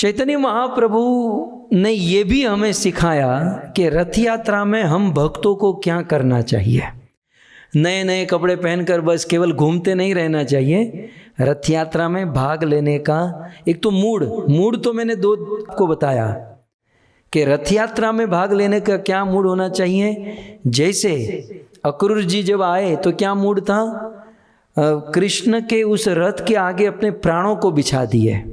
चैतन्य महाप्रभु ने ये भी हमें सिखाया कि रथ यात्रा में हम भक्तों को क्या करना चाहिए। नए नए कपड़े पहनकर बस केवल घूमते नहीं रहना चाहिए। रथ यात्रा में भाग लेने का एक तो मूड तो मैंने दो को बताया कि रथ यात्रा में भाग लेने का क्या मूड होना चाहिए। जैसे अक्रूर जी जब आए तो क्या मूड था, कृष्ण के उस रथ के आगे अपने प्राणों को बिछा दिए।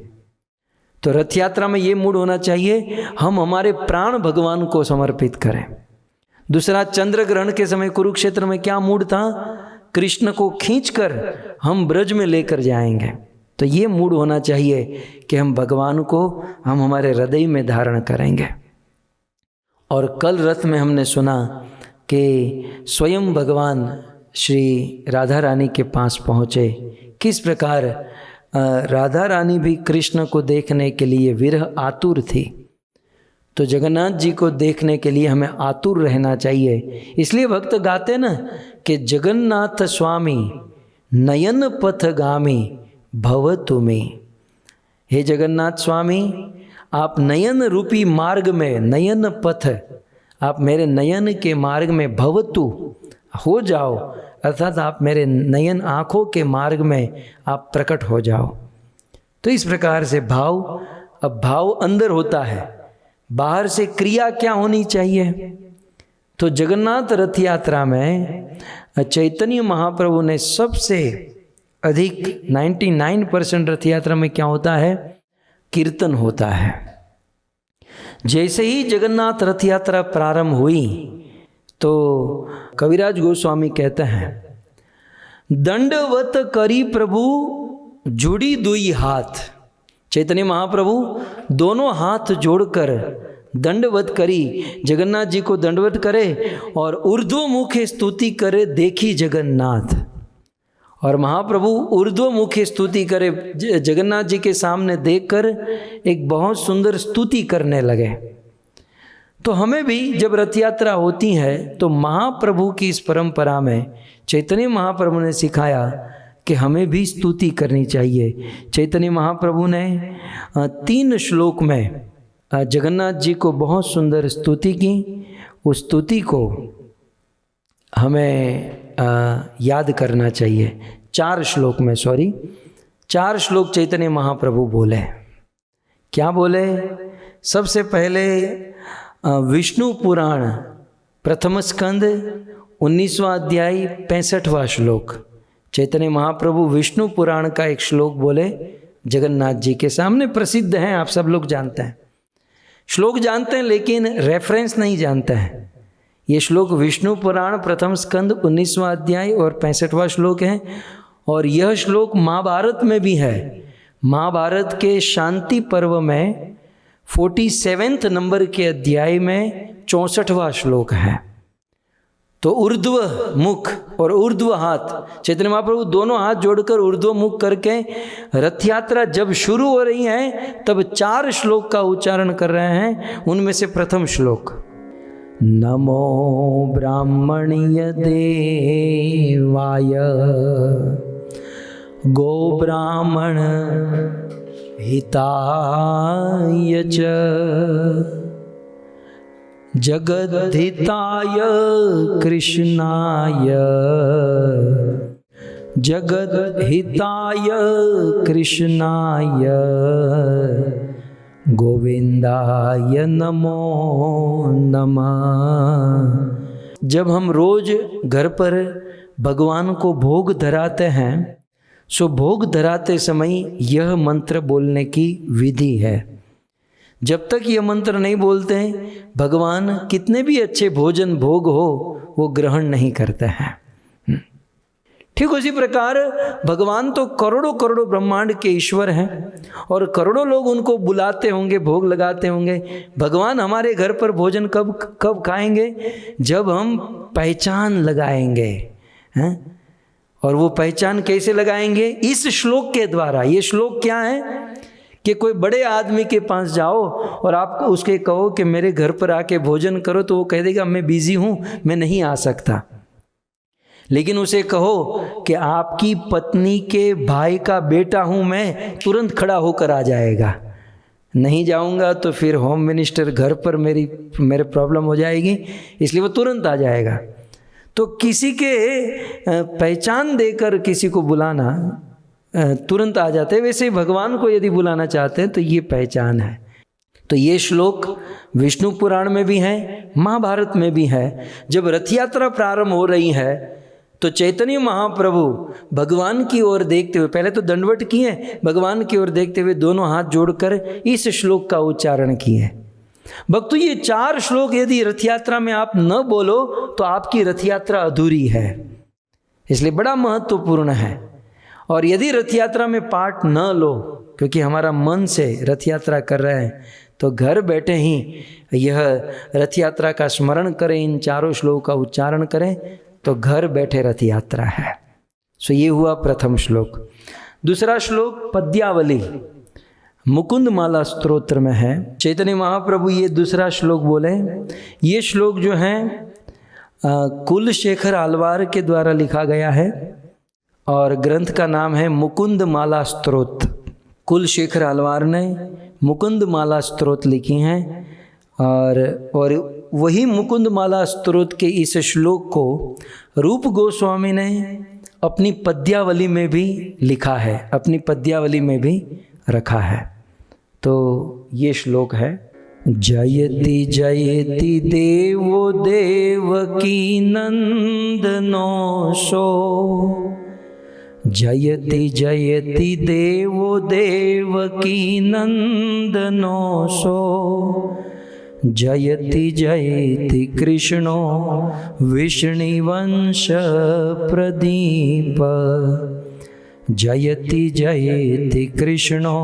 तो रथ यात्रा में ये मूड होना चाहिए, हम हमारे प्राण भगवान को समर्पित करें। दूसरा, चंद्र ग्रहण के समय कुरुक्षेत्र में क्या मूड था, कृष्ण को खींचकर हम ब्रज में लेकर जाएंगे। तो ये मूड होना चाहिए कि हम भगवान को हम हमारे हृदय में धारण करेंगे। और कल रथ में हमने सुना कि स्वयं भगवान श्री राधा रानी के पास पहुँचे। किस प्रकार राधा रानी भी कृष्ण को देखने के लिए विरह आतुर थी। तो जगन्नाथ जी को देखने के लिए हमें आतुर रहना चाहिए। इसलिए भक्त गाते ना कि जगन्नाथ स्वामी नयन पथगामी भव तुमे। हे जगन्नाथ स्वामी, आप नयन रूपी मार्ग में, नयन पथ, आप मेरे नयन के मार्ग में भवतु हो जाओ, अर्थात आप मेरे नयन आँखों के मार्ग में आप प्रकट हो जाओ। तो इस प्रकार से अब भाव अंदर होता है, बाहर से क्रिया क्या होनी चाहिए। तो जगन्नाथ रथ यात्रा में चैतन्य महाप्रभु ने सबसे अधिक 99% रथ यात्रा में क्या होता है, कीर्तन होता है। जैसे ही जगन्नाथ रथ यात्रा प्रारंभ हुई तो कविराज गोस्वामी कहते हैं, दंडवत करी प्रभु जुड़ी दुई हाथ। चैतन्य महाप्रभु दोनों हाथ जोड़कर दंडवत करी, जगन्नाथ जी को दंडवत करे और ऊर्ध्वमुख स्तुति करे, देखी जगन्नाथ। और महाप्रभु ऊर्ध्वमुख स्तुति करे, जगन्नाथ जी के सामने देखकर एक बहुत सुंदर स्तुति करने लगे। तो हमें भी जब रथ यात्रा होती है तो महाप्रभु की इस परंपरा में चैतन्य महाप्रभु ने सिखाया कि हमें भी स्तुति करनी चाहिए। चैतन्य महाप्रभु ने 3 श्लोक में जगन्नाथ जी को बहुत सुंदर स्तुति की। उस स्तुति को हमें याद करना चाहिए। 4 श्लोक चैतन्य महाप्रभु बोले। क्या बोले? सबसे पहले विष्णु पुराण प्रथम स्कंद 19वां अध्याय 65वां श्लोक। चैतन्य महाप्रभु विष्णु पुराण का एक श्लोक बोले जगन्नाथ जी के सामने, प्रसिद्ध हैं, आप सब लोग जानते हैं। श्लोक जानते हैं लेकिन रेफरेंस नहीं जानते हैं। ये श्लोक विष्णु पुराण प्रथम स्कंद 19वां अध्याय और 65वां श्लोक है। और यह श्लोक महाभारत में भी है। महाभारत के शांति पर्व में 47वें नंबर के अध्याय में 64वां श्लोक है। तो ऊर्ध्व मुख और ऊर्ध्व हाथ, चैतन्य महाप्रभु दोनों हाथ जोड़कर ऊर्ध्व मुख करके रथ यात्रा जब शुरू हो रही है तब 4 श्लोक का उच्चारण कर रहे हैं। उनमें से प्रथम श्लोक, नमो ब्राह्मणीय देवाय गो ब्राह्मण हिताय च जगद्धिताय कृष्णाय जगद्हिताय कृष्णाय गोविंदाय नमो नमः। जब हम रोज घर पर भगवान को भोग धराते हैं सो भोग धराते समय यह मंत्र बोलने की विधि है। जब तक यह मंत्र नहीं बोलते भगवान कितने भी अच्छे भोजन भोग हो वो ग्रहण नहीं करते हैं। ठीक उसी प्रकार भगवान तो करोड़ों करोड़ों ब्रह्मांड के ईश्वर हैं और करोड़ों लोग उनको बुलाते होंगे, भोग लगाते होंगे। भगवान हमारे घर पर भोजन कब खाएंगे? जब हम पहचान लगाएंगे हैं। और वो पहचान कैसे लगाएंगे? इस श्लोक के द्वारा। ये श्लोक क्या है कि कोई बड़े आदमी के पास जाओ और आपको उसके कहो कि मेरे घर पर आके भोजन करो, तो वो कह देगा मैं बिजी हूँ, मैं नहीं आ सकता। लेकिन उसे कहो कि आपकी पत्नी के भाई का बेटा हूँ मैं, तुरंत खड़ा होकर आ जाएगा। नहीं जाऊंगा तो फिर होम मिनिस्टर घर पर मेरे प्रॉब्लम हो जाएगी, इसलिए वो तुरंत आ जाएगा। तो किसी के पहचान देकर किसी को बुलाना तुरंत आ जाते हैं, वैसे ही भगवान को यदि बुलाना चाहते हैं तो ये पहचान है। तो ये श्लोक विष्णु पुराण में भी है, महाभारत में भी है। जब रथ यात्रा प्रारंभ हो रही है तो चैतन्य महाप्रभु भगवान की ओर देखते हुए, पहले तो दंडवत किए, भगवान की ओर देखते हुए दोनों हाथ जोड़कर इस श्लोक का उच्चारण किए। भक्तों, ये 4 श्लोक यदि रथ यात्रा में आप न बोलो तो आपकी रथ यात्रा अधूरी है, इसलिए बड़ा महत्वपूर्ण है। और यदि रथ यात्रा में पार्ट न लो, क्योंकि हमारा मन से रथ यात्रा कर रहे हैं, तो घर बैठे ही यह रथ यात्रा का स्मरण करें, इन 4 श्लोक का उच्चारण करें, तो घर बैठे रथ यात्रा है। सो ये हुआ प्रथम श्लोक। दूसरा श्लोक पद्यावली मुकुंद माला स्तोत्र में है। चैतन्य महाप्रभु ये दूसरा श्लोक बोले। ये श्लोक जो है कुलशेखर आलवार के द्वारा लिखा गया है और ग्रंथ का नाम है मुकुंद माला स्तोत्र। कुलशेखर आलवार ने मुकुंद माला स्तोत्र लिखी हैं और वही मुकुंद माला स्तोत्र के इस श्लोक को रूप गोस्वामी ने अपनी पद्यावली में भी लिखा है, अपनी पद्यावली में भी रखा है। तो ये श्लोक है, जयति जयति देवो देवकी नंदनो सो, जयति जयति देवो देवकी नंदनो सो, जयति जयति कृष्णो विष्णुवंश प्रदीप, जयति जयति कृष्णो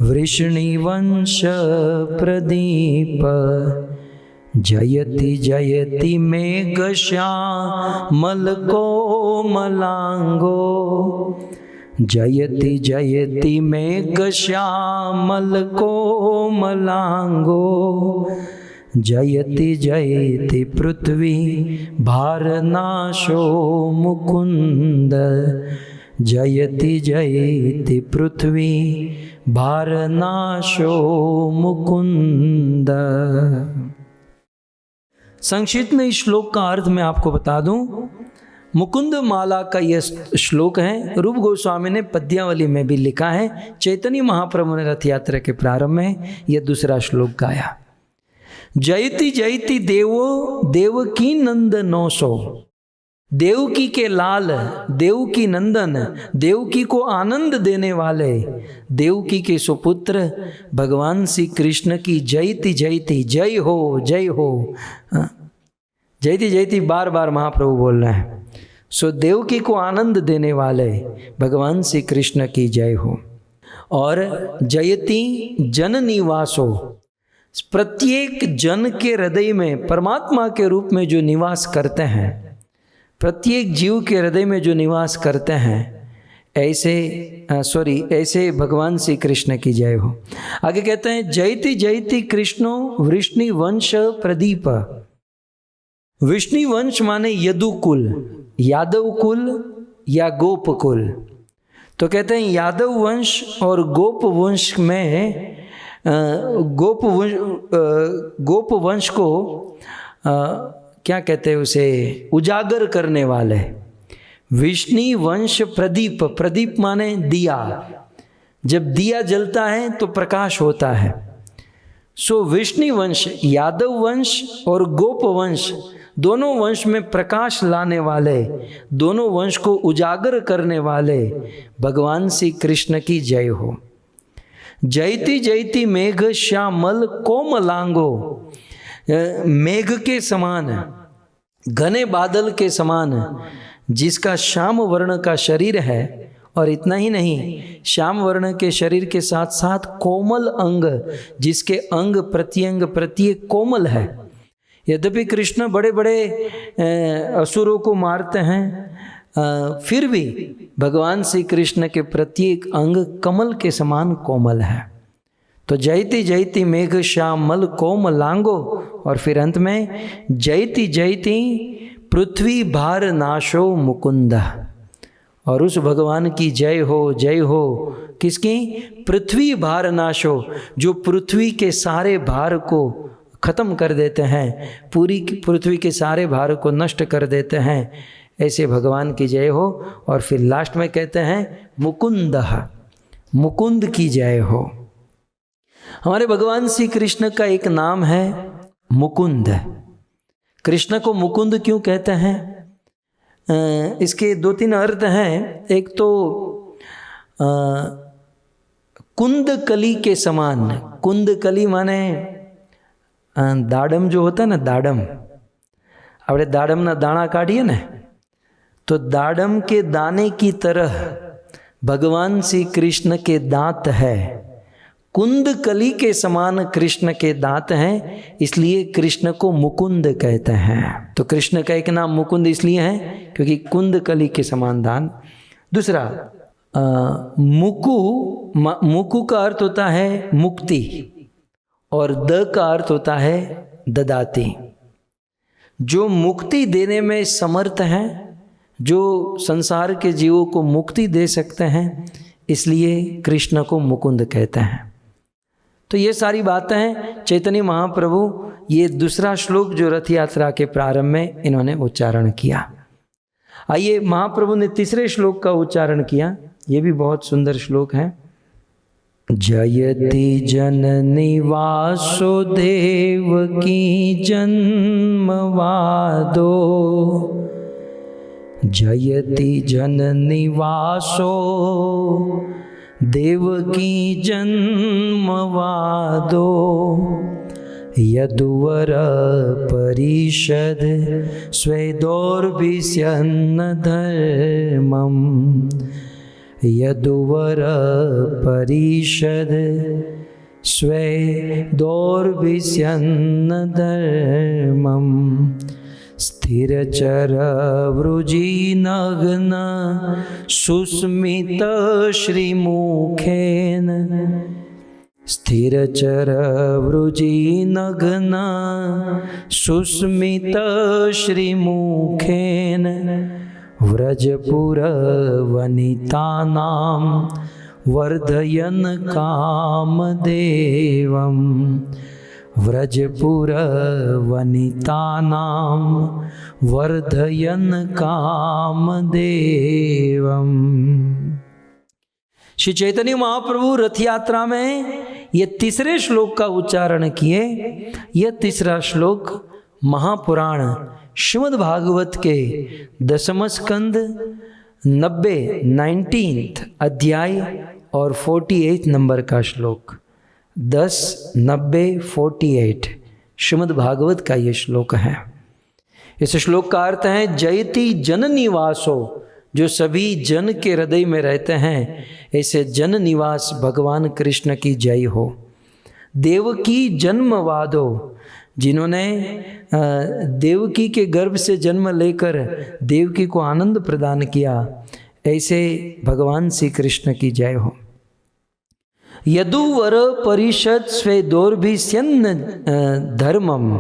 विष्णुवंश प्रदीप, जयति जयति मेघश्यामल कोमलांगो, जयति जयति मेघश्यामल कोमलांगो, जयति जयति पृथ्वी भारनाशो मुकुंद, जयति जयति पृथ्वी भारनाशो मुकुंद। संक्षिप्त में इस श्लोक का अर्थ मैं आपको बता दूं। मुकुंद माला का यह श्लोक है, रूप गोस्वामी ने पद्यावली में भी लिखा है, चैतन्य महाप्रभु ने रथ यात्रा के प्रारंभ में यह दूसरा श्लोक गाया। जयति जयति देवो देवकी नंदनो सो, देवकी के लाल, देवकी नंदन, देवकी को आनंद देने वाले, देवकी के सुपुत्र भगवान श्री कृष्ण की जयति जयति, जय हो जय हो, जयति जयति बार बार महाप्रभु बोल रहे हैं। सो देवकी को आनंद देने वाले भगवान श्री कृष्ण की जय हो। और जयति जन निवासो, प्रत्येक जन के हृदय में परमात्मा के रूप में जो निवास करते हैं, प्रत्येक जीव के हृदय में जो निवास करते हैं, ऐसे भगवान श्री कृष्ण की जय हो। आगे कहते हैं, जयति जयति कृष्णो वृष्णिवंश प्रदीप। वृष्णिवंश माने यदुकुल, यादव कुल या गोप कुल। तो कहते हैं यादव वंश और गोप वंश में गोप वंश को क्या कहते हैं, उसे उजागर करने वाले। विष्णु वंश प्रदीप, प्रदीप माने दिया, जब दिया जलता है तो प्रकाश होता है। सो विष्णु वंश, यादव वंश और गोप वंश, दोनों वंश में प्रकाश लाने वाले, दोनों वंश को उजागर करने वाले भगवान श्री कृष्ण की जय हो। जयति जयति मेघ श्यामल कोमलांगो, मेघ के समान, घने बादल के समान, जिसका श्याम वर्ण का शरीर है, और इतना ही नहीं, श्याम वर्ण के शरीर के साथ साथ कोमल अंग, जिसके अंग प्रत्यंग प्रत्येक कोमल है। यद्यपि कृष्ण बड़े बड़े असुरों को मारते हैं, फिर भी भगवान श्री कृष्ण के प्रत्येक अंग कमल के समान कोमल है। तो जयति जयति मेघ श्यामल कोमलांगो, और फिर अंत में जयति जयति पृथ्वी भार नाशो मुकुंद, और उस भगवान की जय हो, जय हो। किसकी? पृथ्वी भार नाशो, जो पृथ्वी के सारे भार को खत्म कर देते हैं, पूरी पृथ्वी के सारे भार को नष्ट कर देते हैं, ऐसे भगवान की जय हो। और फिर लास्ट में कहते हैं मुकुंदः, मुकुंद की जय हो। हमारे भगवान श्री कृष्ण का एक नाम है मुकुंद। कृष्ण को मुकुंद क्यों कहते हैं? इसके 2-3 अर्थ हैं। एक तो कुंद कली के समान, कुंद कली माने दाडम जो होता है ना, दाडम, આપણે દાડમના દાણા કાઢીએ ને, तो दाडम के दाने की तरह भगवान श्री कृष्ण के दांत है। कुंद कली के समान कृष्ण के दांत हैं, इसलिए कृष्ण को मुकुंद कहते हैं। तो कृष्ण का एक नाम मुकुंद इसलिए है क्योंकि कुंद कली के समान दान। दूसरा मुकु, मुकु का अर्थ होता है मुक्ति, और द का अर्थ होता है ददाती, जो मुक्ति देने में समर्थ हैं, जो संसार के जीवों को मुक्ति दे सकते हैं, इसलिए कृष्ण को मुकुंद कहते हैं। तो ये सारी बातें हैं चैतन्य महाप्रभु, ये दूसरा श्लोक जो रथ यात्रा के प्रारंभ में इन्होंने उच्चारण किया। आइए महाप्रभु ने तीसरे श्लोक का उच्चारण किया, ये भी बहुत सुंदर श्लोक है। जयति जननी वासुदेवकी जन्मवादो, जयति जननी वासो देवकी जन्मवादो, यदुवर परिषद स्वेदोर्भिष्यन्न धर्मम्, यदुवर परिषद स्वेदोर्भिष्यन्न धर्मम्, स्थिरचर वृजिनग्न सुस्मित श्रीमुखेन, स्थिरचर वृजिनग्न सुस्मित श्रीमुखेन, व्रजपुर वनितानां वर्धयन् कामदेवम्, व्रजपुर वनितानां वर्धयन् कामदेवम्। श्री चैतन्य महाप्रभु रथ यात्रा में ये तीसरे श्लोक का उच्चारण किए। यह तीसरा श्लोक महापुराण श्रीमद् भागवत के 10वें स्कंद 19 अध्याय और 48 नंबर का श्लोक, 10:90-48 श्रीमद् भागवत का ये श्लोक है। इस श्लोक का अर्थ है जयति जन निवासो, जो सभी जन के हृदय में रहते हैं, ऐसे जन निवास भगवान कृष्ण की जय हो। देवकी जन्मवादो, जिन्होंने देवकी के गर्भ से जन्म लेकर देवकी को आनंद प्रदान किया, ऐसे भगवान श्री कृष्ण की जय हो। यदुवर परिषद स्वेदोर्भिष्यन्न धर्मम,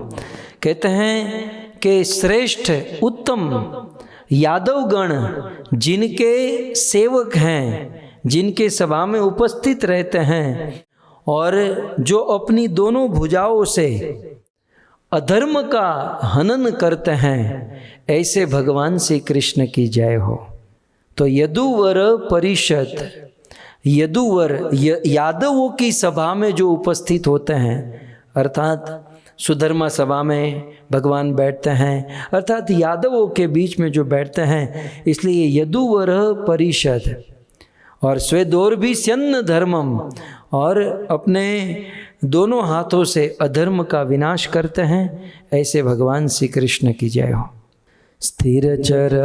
कहते हैं कि श्रेष्ठ उत्तम यादवगण जिनके सेवक हैं, जिनके सभा में उपस्थित रहते हैं और जो अपनी दोनों भुजाओं से अधर्म का हनन करते हैं, ऐसे भगवान श्री कृष्ण की जय हो। तो यदुवर परिषद, यदुवर यादवों की सभा में जो उपस्थित होते हैं, अर्थात सुधर्मा सभा में भगवान बैठते हैं, अर्थात यादवों के बीच में जो बैठते हैं, इसलिए यदुवर परिषद। और स्वेदोर्भिष्यन्न धर्मम, और अपने दोनों हाथों से अधर्म का विनाश करते हैं, ऐसे भगवान श्री कृष्ण की जय हो। स्थिरचर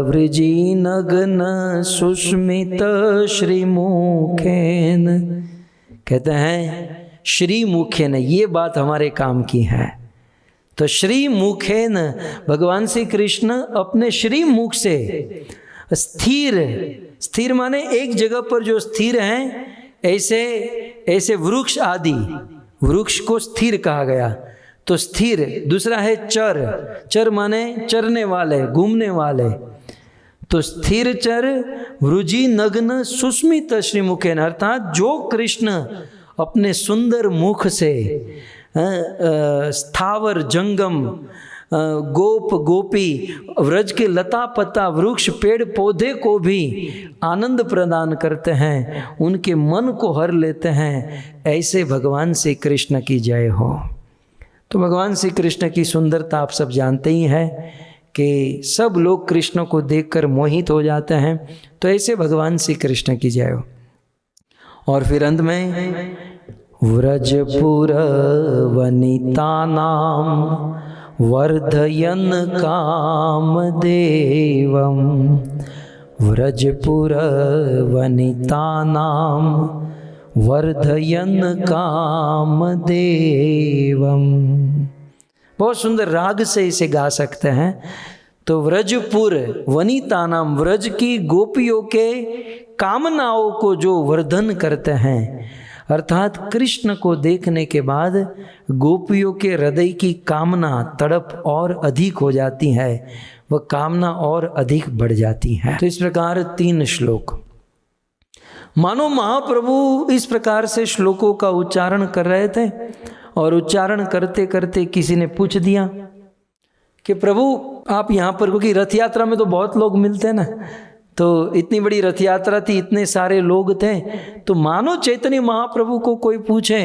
वृजिनग्न सुस्मित श्रीमुखेन, कहते हैं श्रीमुखेन, ये बात हमारे काम की है। तो श्रीमुखेन, भगवान श्री कृष्ण अपने श्रीमुख से स्थिर, स्थिर माने एक जगह पर जो स्थिर हैं, ऐसे वृक्ष आदि, वृक्ष को स्थिर कहा गया। तो स्थिर, दूसरा है चर, चर माने चरने वाले, घूमने वाले। तो स्थिर चर वृजी नग्न सुस्मित श्रीमुखेन, अर्थात जो कृष्ण अपने सुंदर मुख से स्थावर जंगम गोप गोपी व्रज के लता पत्ता वृक्ष पेड़ पौधे को भी आनंद प्रदान करते हैं, उनके मन को हर लेते हैं, ऐसे भगवान श्री कृष्ण की जय हो। तो भगवान श्री कृष्ण की सुंदरता आप सब जानते ही हैं कि सब लोग कृष्ण को देखकर मोहित हो जाते हैं। तो ऐसे भगवान श्री कृष्ण की जय हो। और फिर अंत में व्रजपुर वनिता नाम वर्धयन कामदेवम, व्रजपुर वनिता नाम वर्धयन कामदेवम। बहुत सुंदर राग से इसे गा सकते हैं। तो व्रजपुर वनिता नाम, व्रज की गोपियों के कामनाओं को जो वर्धन करते हैं, अर्थात कृष्ण को देखने के बाद गोपियों के हृदय की कामना तड़प और अधिक हो जाती है, वह कामना और अधिक बढ़ जाती है। तो इस प्रकार 3 श्लोक, मानो महाप्रभु इस प्रकार से श्लोकों का उच्चारण कर रहे थे और उच्चारण करते करते किसी ने पूछ दिया कि प्रभु आप यहाँ पर, क्योंकि रथ यात्रा में तो बहुत लोग मिलते हैं ना, तो इतनी बड़ी रथ यात्रा थी, इतने सारे लोग थे, तो मानो चैतन्य महाप्रभु को कोई पूछे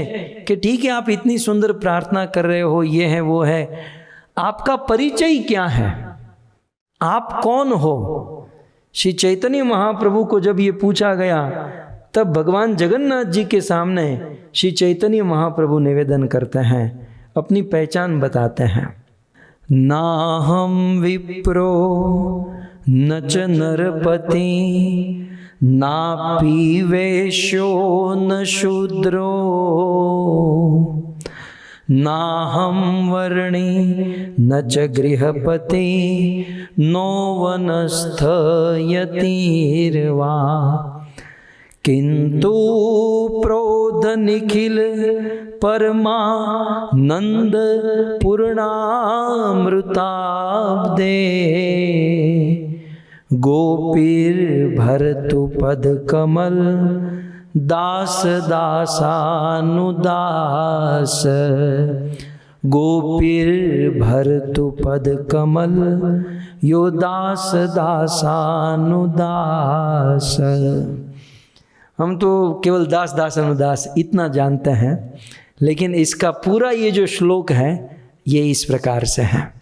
कि ठीक है आप इतनी सुंदर प्रार्थना कर रहे हो, ये है वो है, आपका परिचय क्या है, आप कौन हो? श्री चैतन्य महाप्रभु को जब ये पूछा गया तब भगवान जगन्नाथ जी के सामने श्री चैतन्य महाप्रभु निवेदन करते हैं, अपनी पहचान बताते हैं। नाहम विप्रो न च नरपति नापि वैश्यो न शूद्रो नाहं वर्णी न च गृहपति नो वनस्थ यतिर्वा किंतु प्रोध निखिल परमानंद पूर्णामृताब्दे गोपीर भरतु पद कमल दास दासानुदास गोपीर भरतु पद कमल यो दास दासानुदास। हम तो केवल दास दासानुदास इतना जानते हैं, लेकिन इसका पूरा ये जो श्लोक है ये इस प्रकार से है।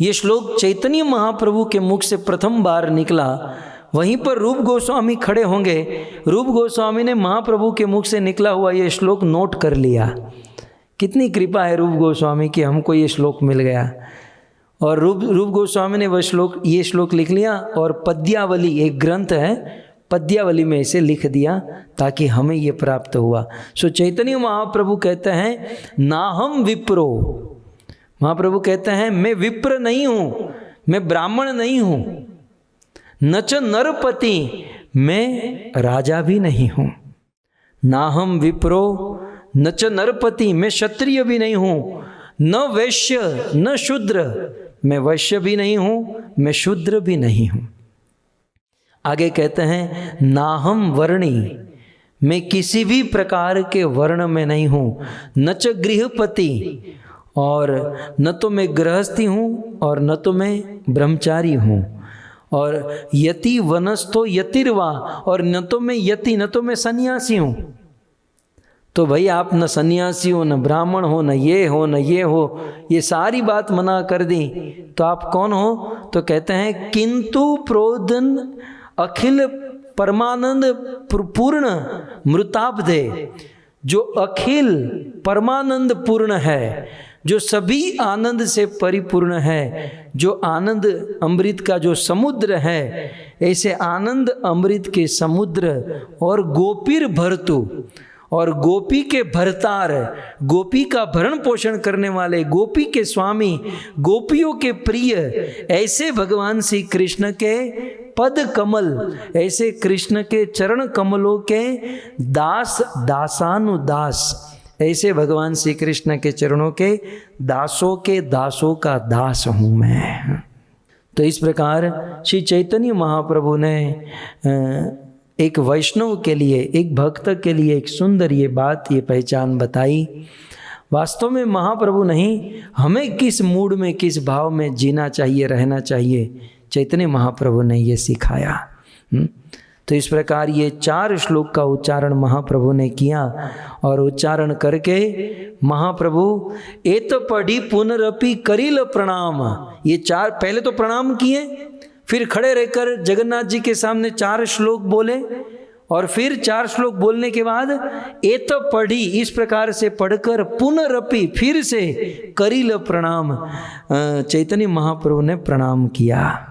ये श्लोक चैतन्य महाप्रभु के मुख से प्रथम बार निकला, वहीं पर रूप गोस्वामी खड़े होंगे। रूप गोस्वामी ने महाप्रभु के मुख से निकला हुआ ये श्लोक नोट कर लिया। कितनी कृपा है रूप गोस्वामी की, हमको ये श्लोक मिल गया। और रूप गोस्वामी ने वह श्लोक, ये श्लोक लिख लिया और पद्यावली, एक ग्रंथ है, पद्यावली में इसे लिख दिया ताकि हमें ये प्राप्त हुआ। सो चैतन्य महाप्रभु कहते हैं नाहम विप्रो, महाप्रभु कहते हैं मैं विप्र नहीं हूँ, मैं ब्राह्मण नहीं हूँ, न च नरपति, मैं राजा भी नहीं हूँ। नाहम विप्रो न च नरपति, मैं क्षत्रिय भी नहीं हूँ, न वैश्य न शूद्र, मैं वैश्य भी नहीं हूँ, मैं शूद्र भी नहीं हूँ। आगे कहते हैं नाहम वर्णी, मैं किसी भी प्रकार के वर्ण में नहीं हूँ, न च गृहपति, और न तो मैं गृहस्थी हूँ और न तो मैं ब्रह्मचारी हूँ, और यति वनस्थो यतिर्वा, और न तो मैं यति न तो मैं सन्यासी हूँ। तो भाई आप न सन्यासी हो, न ब्राह्मण हो, न ये हो न ये हो, ये सारी बात मना कर दी, तो आप कौन हो? तो कहते हैं किंतु प्रोदन अखिल परमानंद पूर्ण मृताब्धे, जो अखिल परमानंद पूर्ण है, जो सभी आनंद से परिपूर्ण है, जो आनंद अमृत का जो समुद्र है, ऐसे आनंद अमृत के समुद्र और गोपीर भरतु, और गोपी के भरतार, गोपी का भरण पोषण करने वाले, गोपी के स्वामी, गोपियों के प्रिय, ऐसे भगवान श्री कृष्ण के पद कमल, ऐसे कृष्ण के चरण कमलों के दास दासानुदास, ऐसे भगवान श्री कृष्ण के चरणों के दासों का दास हूँ मैं। तो इस प्रकार श्री चैतन्य महाप्रभु ने एक वैष्णव के लिए, एक भक्त के लिए एक सुंदर ये बात, ये पहचान बताई। वास्तव में महाप्रभु नहीं, हमें किस मूड में, किस भाव में जीना चाहिए, रहना चाहिए, चैतन्य महाप्रभु ने ये सिखाया। तो इस प्रकार ये 4 श्लोक का उच्चारण महाप्रभु ने किया और उच्चारण करके महाप्रभु एत पढ़ी पुनरपि करिल प्रणाम, ये 4 पहले तो प्रणाम किए, फिर खड़े रहकर जगन्नाथ जी के सामने 4 श्लोक बोले और फिर 4 श्लोक बोलने के बाद एत पढ़ी इस प्रकार से पढ़कर पुनरपि फिर से करिल प्रणाम, चैतन्य महाप्रभु ने प्रणाम किया।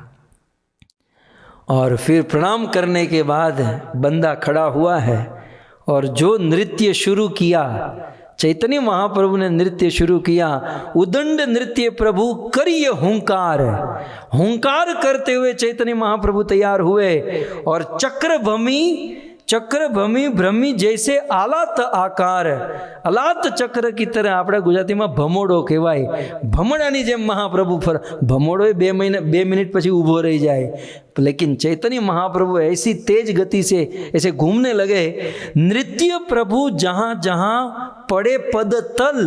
और फिर प्रणाम करने के बाद बंदा खड़ा हुआ है और जो नृत्य शुरू किया, चैतन्य महाप्रभु ने नृत्य शुरू किया, उदंड नृत्य प्रभु करिय हुंकार, हुंकार करते हुए चैतन्य महाप्रभु तैयार हुए और चक्र भमी भ्रमी जैसे आलात आकार, अलात चक्र की तरह આપણે ગુજરાતીમાં ભમોડો કહેવાય, ભમોડાની જેમ મહાપ્રભુ ભમોડો 2 મિનિટ પછી ઊભો રહી જાય, लेकिन चैतन्य महाप्रभु ऐसी तेज गति से ऐसे घूमने लगे। नृत्य प्रभु जहाँ जहाँ पड़े पद तल,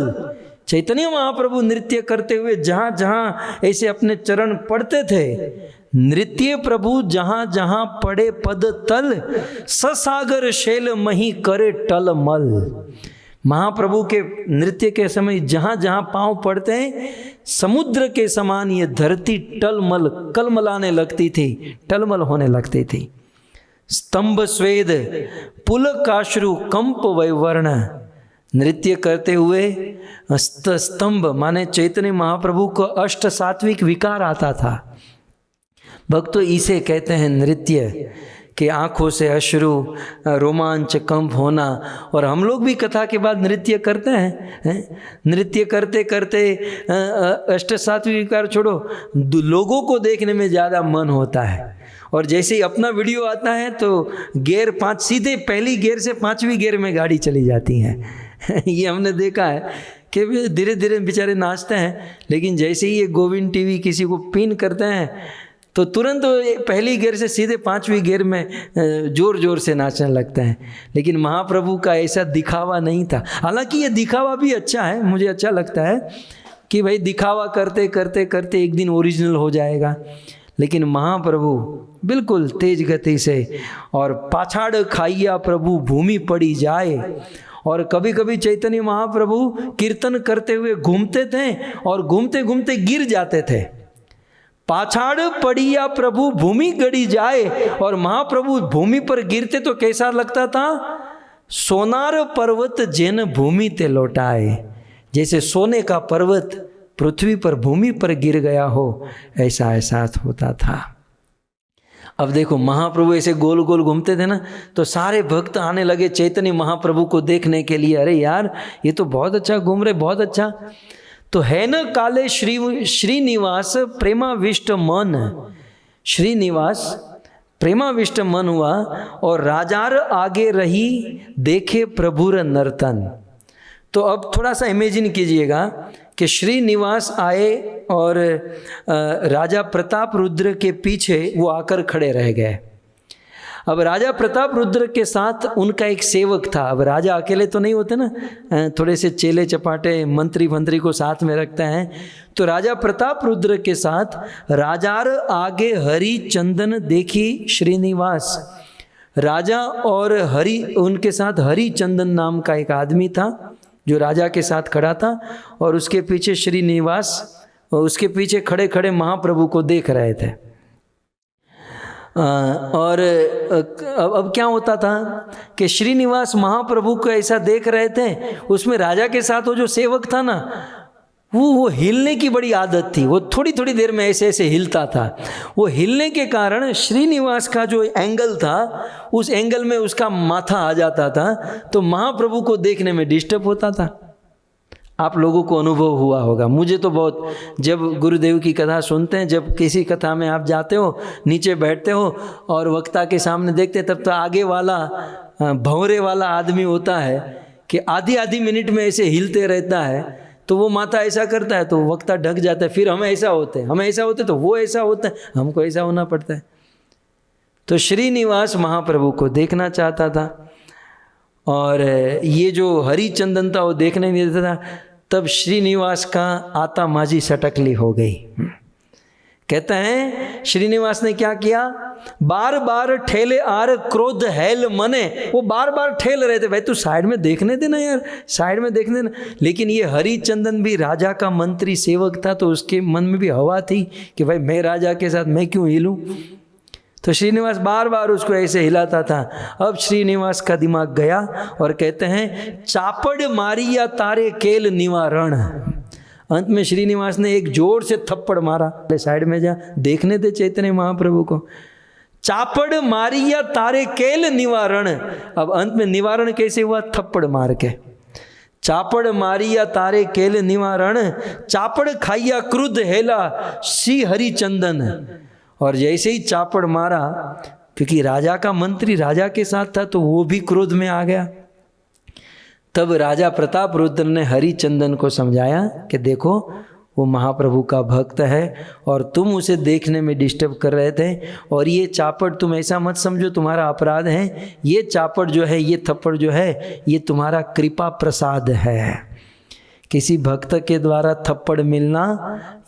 चैतन्य महाप्रभु नृत्य करते हुए जहाँ जहाँ ऐसे अपने चरण पड़ते थे, नृत्य प्रभु जहाँ जहाँ पड़े पद तल, ससागर शैल मही करे टलमल। महाप्रभु के नृत्य के समय जहाँ जहाँ पांव पड़ते हैं, समुद्र के समान ये धरती टलमल कलमलाने लगती थी, टलमल होने लगती थी। स्तंभ स्वेद पुलकाश्रु कंप वैवर्ण, नृत्य करते हुए स्तंभ माने चैतन्य महाप्रभु को अष्ट सात्विक विकार आता था। भक्तों इसे कहते हैं नृत्य, कि आँखों से अश्रु, रोमांच, कंप होना। और हम लोग भी कथा के बाद नृत्य करते हैं, नृत्य करते करते अष्ट सात्विक विकार छोड़ो, लोगों को देखने में ज़्यादा मन होता है। और जैसे ही अपना वीडियो आता है तो गियर 5 सीधे पहली गियर से 5वीं गियर में गाड़ी चली जाती है। ये हमने देखा है कि वे धीरे धीरे बेचारे नाचते हैं, लेकिन जैसे ही ये गोविंद टीवी किसी को पिन करते हैं तो तुरंत पहली गियर से सीधे 5वीं गियर में जोर जोर से नाचने लगते हैं। लेकिन महाप्रभु का ऐसा दिखावा नहीं था। हालांकि ये दिखावा भी अच्छा है, मुझे अच्छा लगता है कि भाई दिखावा करते करते करते एक दिन ओरिजिनल हो जाएगा। लेकिन महाप्रभु बिल्कुल तेज गति से, और पाछाड़ खाइया प्रभु भूमि पड़ी जाए। और कभी कभी चैतन्य महाप्रभु कीर्तन करते हुए घूमते थे और घूमते घूमते गिर जाते थे। पाछाड़ पड़िया प्रभु भूमि गड़ी जाए, और महाप्रभु भूमि पर गिरते तो कैसा लगता था, सोनार पर्वत जेन भूमि ते लौटाए, जैसे सोने का पर्वत पृथ्वी पर भूमि पर गिर गया हो, ऐसा एहसास होता था। अब देखो महाप्रभु ऐसे गोल गोल घूमते थे ना, तो सारे भक्त आने लगे चैतन्य महाप्रभु को देखने के लिए। अरे यार ये तो बहुत अच्छा घूम रहे, बहुत अच्छा। तो है न काले श्रीनिवास प्रेमाविष्ट मन, श्रीनिवास प्रेमाविष्ट मन हुआ, और राजार आगे रही देखे प्रभुर नर्तन। तो अब थोड़ा सा इमेजिन कीजिएगा कि श्रीनिवास आए और राजा प्रताप रुद्र के पीछे वो आकर खड़े रह गए। अब राजा प्रताप रुद्र के साथ उनका एक सेवक था। अब राजा अकेले तो नहीं होते ना, थोड़े से चेले चपाटे मंत्री को साथ में रखते हैं। तो राजा प्रताप रुद्र के साथ राजार आगे हरि चंदन देखी श्रीनिवास, राजा और हरि, उनके साथ हरि चंदन नाम का एक आदमी था जो राजा के साथ खड़ा था, और उसके पीछे श्रीनिवास उसके पीछे खड़े खड़े महाप्रभु को देख रहे थे। और अब क्या होता था कि श्रीनिवास महाप्रभु को ऐसा देख रहे थे, उसमें राजा के साथ वो जो सेवक था ना, वो हिलने की बड़ी आदत थी। वो थोड़ी थोड़ी देर में ऐसे ऐसे हिलता था। वो हिलने के कारण श्रीनिवास का जो एंगल था, उस एंगल में उसका माथा आ जाता था, तो महाप्रभु को देखने में डिस्टर्ब होता था। आप लोगों को अनुभव हुआ होगा, मुझे तो बहुत, जब गुरुदेव की कथा सुनते हैं, जब किसी कथा में आप जाते हो, नीचे बैठते हो और वक्ता के सामने देखते, तब तो आगे वाला भंवरे वाला आदमी होता है कि आधी आधी मिनट में ऐसे हिलते रहता है। तो वो माता ऐसा करता है तो वक्ता ढक जाता है, फिर हम ऐसा होते हैं, हम ऐसा होते तो वो ऐसा होता है, हमको ऐसा होना पड़ता है। तो श्रीनिवास महाप्रभु को देखना चाहता था और ये जो हरिचंदन था वो देखने नहीं देता था। तब श्रीनिवास का आता माझी सटकली हो गई। कहते हैं श्रीनिवास ने क्या किया, बार बार ठेले आर क्रोध हैल मने, वो बार बार ठेल रहे थे, भाई तू साइड में देखने देना यार, साइड में देखने देना। लेकिन ये हरिचंदन भी राजा का मंत्री सेवक था, तो उसके मन में भी हवा थी कि भाई मैं राजा के साथ मैं क्यों हिलूं। तो श्रीनिवास बार बार उसको ऐसे हिलाता था। अब श्रीनिवास का दिमाग गया और कहते हैं चापड़ मारिया तारे केल निवारण। अंत में श्रीनिवास ने एक जोर से थप्पड़ मारा, साइड में जा देखने दे चैतन्य महाप्रभु को। चापड़ मारिया तारे केल निवारण। अब अंत में निवारण कैसे हुआ, थप्पड़ मार के। चापड़ मारिया तारे केल निवारण, चापड़ खाइया क्रुद्ध हेला श्री हरिचंदन। और जैसे ही चापड़ मारा, क्योंकि राजा का मंत्री राजा के साथ था तो वो भी क्रोध में आ गया। तब राजा प्रताप रुद्र ने हरिचंदन को समझाया कि देखो वो महाप्रभु का भक्त है और तुम उसे देखने में डिस्टर्ब कर रहे थे, और ये चापड़ तुम ऐसा मत समझो तुम्हारा अपराध है, ये चापड़ जो है, ये थप्पड़ जो है, ये तुम्हारा कृपा प्रसाद है। किसी भक्त के द्वारा थप्पड़ मिलना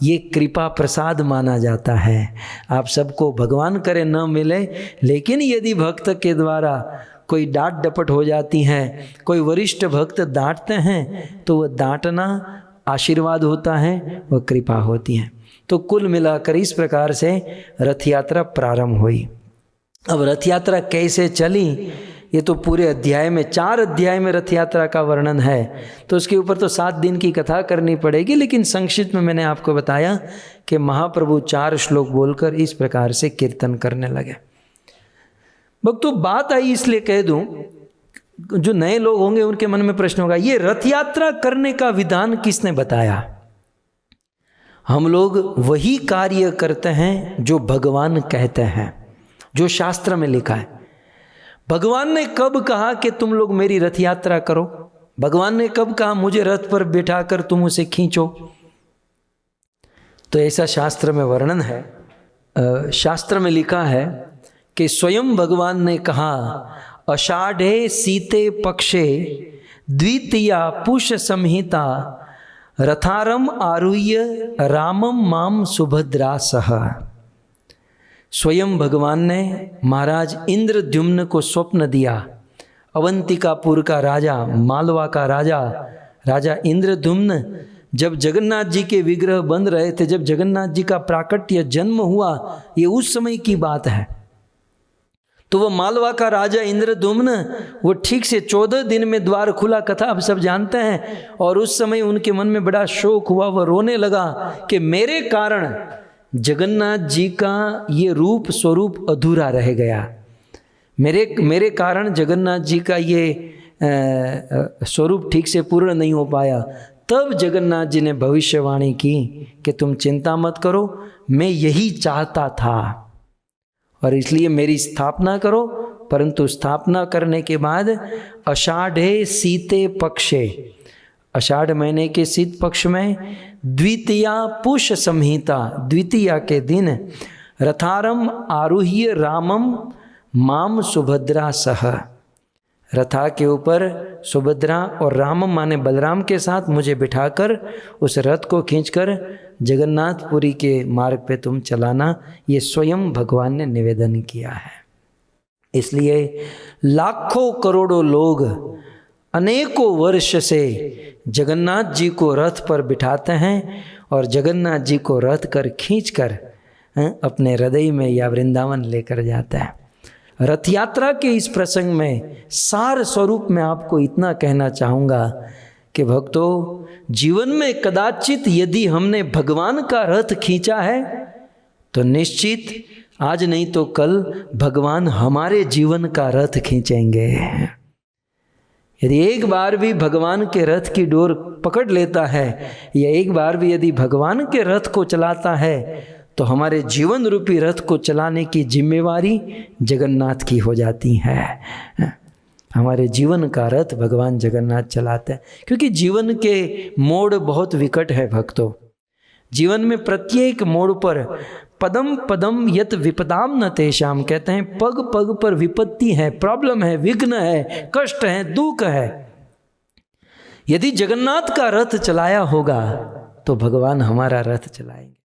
ये कृपा प्रसाद माना जाता है। आप सबको भगवान करे न मिले, लेकिन यदि भक्त के द्वारा कोई डांट डपट हो जाती है, कोई वरिष्ठ भक्त डांटते हैं, तो वह डांटना आशीर्वाद होता है, वह कृपा होती है। तो कुल मिलाकर इस प्रकार से रथ यात्रा प्रारंभ हुई। अब रथ यात्रा कैसे चली, ये तो पूरे अध्याय में, 4 अध्याय में रथ यात्रा का वर्णन है, तो उसके ऊपर तो 7 दिन की कथा करनी पड़ेगी। लेकिन संक्षिप्त में मैंने आपको बताया कि महाप्रभु 4 श्लोक बोलकर इस प्रकार से कीर्तन करने लगे। भक्तों बात आई इसलिए कह दूं, जो नए लोग होंगे उनके मन में प्रश्न होगा, ये रथ यात्रा करने का विधान किसने बताया। हम लोग वही कार्य करते हैं जो भगवान कहते हैं, जो शास्त्र में लिखा है। भगवान ने कब कहा कि तुम लोग मेरी रथ यात्रा करो, भगवान ने कब कहा मुझे रथ पर बिठाकर तुम उसे खींचो। तो ऐसा शास्त्र में वर्णन है, शास्त्र में लिखा है कि स्वयं भगवान ने कहा, आषाढ़े सीते पक्षे द्वितीया पुष संहिता रथारम आरुह्य रामम माम सुभद्रा सह। स्वयं भगवान ने महाराज इंद्रद्युम्न को स्वप्न दिया। अवंतिकापुर का राजा, मालवा का राजा, राजा इंद्रद्युम्न जब जगन्नाथ जी के विग्रह बन रहे थे, जब जगन्नाथ जी का प्राकट्य जन्म हुआ, ये उस समय की बात है। तो वो मालवा का राजा इंद्रद्युम्न, वो ठीक से 14 दिन में द्वार खुला, कथा आप सब जानते हैं। और उस समय उनके मन में बड़ा शोक हुआ, वह रोने लगा कि मेरे कारण जगन्नाथ जी का ये रूप स्वरूप अधूरा रह गया, मेरे कारण जगन्नाथ जी का ये स्वरूप ठीक से पूर्ण नहीं हो पाया। तब जगन्नाथ जी ने भविष्यवाणी की कि तुम चिंता मत करो, मैं यही चाहता था और इसलिए मेरी स्थापना करो। परंतु स्थापना करने के बाद आषाढ़े सीते पक्षे, आषाढ़ महीने के शीत पक्ष में द्वितीया पुष संहिता, द्वितीया के दिन रथारम आरुह्य रामम माम सुभद्रा सह, रथा के ऊपर सुभद्रा और रामम माने बलराम के साथ मुझे बिठाकर उस रथ को खींचकर जगन्नाथपुरी के मार्ग पे तुम चलाना, ये स्वयं भगवान ने निवेदन किया है। इसलिए लाखों करोड़ों लोग अनेकों वर्ष से जगन्नाथ जी को रथ पर बिठाते हैं और जगन्नाथ जी को रथ कर खींचकर अपने हृदय में या वृंदावन लेकर जाता है। रथ यात्रा के इस प्रसंग में सार स्वरूप में आपको इतना कहना चाहूँगा कि भक्तों, जीवन में कदाचित यदि हमने भगवान का रथ खींचा है तो निश्चित आज नहीं तो कल भगवान हमारे जीवन का रथ खींचेंगे। यदि एक बार भी भगवान के रथ की डोर पकड़ लेता है या एक बार भी यदि भगवान के रथ को चलाता है तो हमारे जीवन रूपी रथ को चलाने की जिम्मेवारी जगन्नाथ की हो जाती है। हमारे जीवन का रथ भगवान जगन्नाथ चलाते हैं, क्योंकि जीवन के मोड़ बहुत विकट है भक्तों। जीवन में प्रत्येक मोड़ पर पदम पदम यत विपदाम न तेषाम, कहते हैं पग पग पर विपत्ति है, प्रॉब्लम है, विघ्न है, कष्ट है, दुख है। यदि जगन्नाथ का रथ चलाया होगा तो भगवान हमारा रथ चलाएंगे।